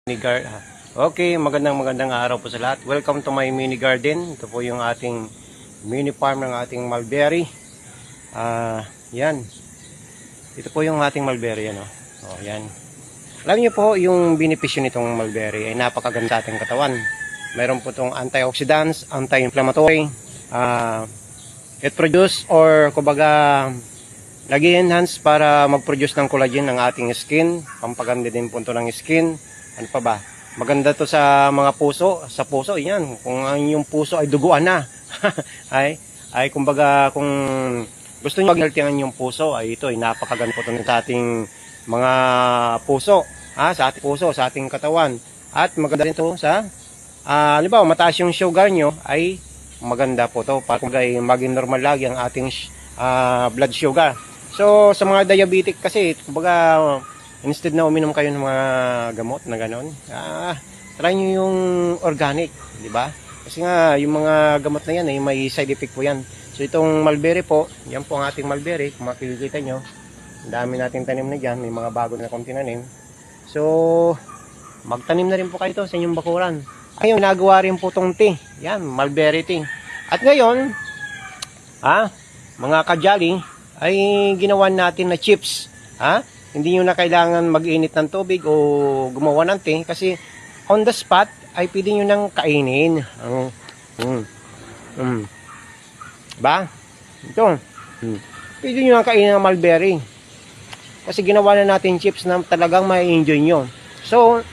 Okay, magandang araw po sa lahat. Welcome to my mini garden. Ito po yung ating mini farm ng ating mulberry. Yan. Ito po yung ating mulberry, ano. Oh, yan. Alam niyo po yung benepisyo nitong mulberry ay napakaganda ating katawan. Mayroon po itong antioxidants, anti-inflammatory. It produce or kumbaga nag-enhance para mag-produce ng collagen ng ating skin. Pampaganda din po ito ng skin. Ano pa ba? Maganda to sa mga puso. Sa puso, yan. Kung ang yung puso ay duguan na. ay kumbaga kung gusto niyo mag-healthy ang yung puso, ay ito ay napakaganda po ito sa ating mga puso. Sa ating puso, sa ating katawan. At maganda rin ito sa, halimbawa, mataas yung sugar nyo, ay maganda po ito. Para kumbaga maging normal lagi ang ating blood sugar. So, sa mga diabetic kasi, kumbaga, instead na uminom kayo ng mga gamot na gano'n, try nyo yung organic, di ba? Kasi nga, yung mga gamot na yan, ay may side effect po yan. So, itong mulberry po, yan po ang ating mulberry. Kung makikita nyo, ang dami nating tanim na dyan. May mga bago na kong tinanim. So, magtanim na rin po kayo to sa inyong bakuran. Ayun, nagawa rin po itong tea. Yan, mulberry tea. At ngayon, mga kajali, ay ginawa natin na chips. Hindi nyo na kailangan mag-init ng tubig o gumawa ng tea kasi on the spot ay pwede nyo nang kainin. Ba? Ito. Pwede nyo nang kainin ng mulberry. Kasi ginawa na natin chips na talagang ma-enjoy nyo. So,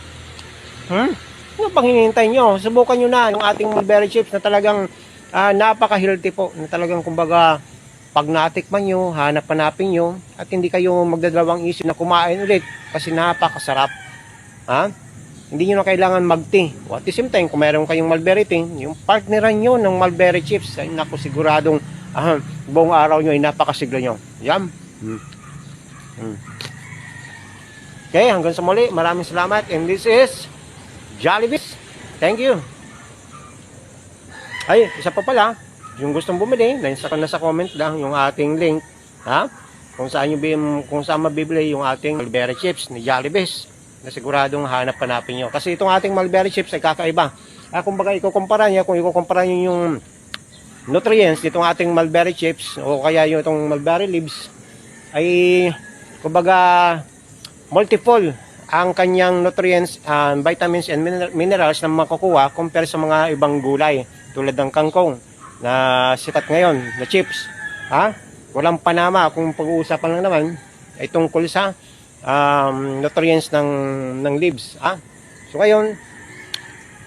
ano pang hinihintay nyo? Subukan nyo na yung ating mulberry chips na talagang napaka-healthy po. Na talagang kumbaga pag natikman nyo, hanap-hanapin nyo, at hindi kayo magdadalawang isip na kumain ulit kasi napakasarap. Hindi nyo na kailangan mag-tea. At the same time, kung meron kayong mulberry tea, yung partneran nyo ng mulberry chips, ay naku, siguradong buong araw nyo ay napakasigla nyo. Yum! Okay, hanggang sa muli, maraming salamat. And this is Jollibee. Thank you. Ay, isa pa pala. Yung gustong bumili, nasa comment lang yung ating link, kung saan mabibili yung ating mulberry chips ni Jollibee, na siguradong hanap-hanapin nyo. Kasi itong ating mulberry chips ay kakaiba. Kumbaga ikukumpara nyo, kung ikukumpara nyo yung nutrients nitong ating mulberry chips, o kaya yung itong mulberry leaves, ay kumbaga multiple ang kanyang nutrients, vitamins and minerals na makukuha compare sa mga ibang gulay, tulad ng kangkong, na sikat ngayon, na chips. Walang panama kung pag-uusapan lang naman ay tungkol sa nutrients ng leaves. So ngayon,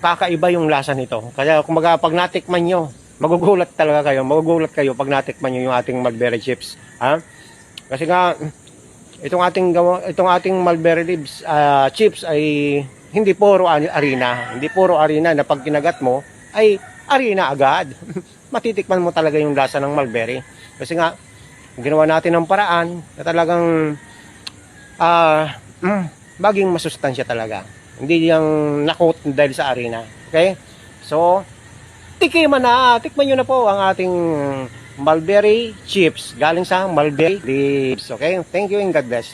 kakaiba yung lasa nito. Kaya kung pag natikman nyo, magugulat talaga kayo. Magugulat kayo pag natikman nyo yung ating mulberry chips. Kasi nga, itong ating mulberry leaves chips ay hindi puro arena. Hindi puro arena na pag kinagat mo ay arena agad. Matitikman mo talaga yung lasa ng mulberry. Kasi nga, ginawa natin ng paraan na talagang maging masustansya talaga. Hindi yung nakot dahil sa arena. Okay? So, tikman na. Tikman nyo na po ang ating mulberry chips galing sa mulberry leaves. Okay? Thank you and God bless.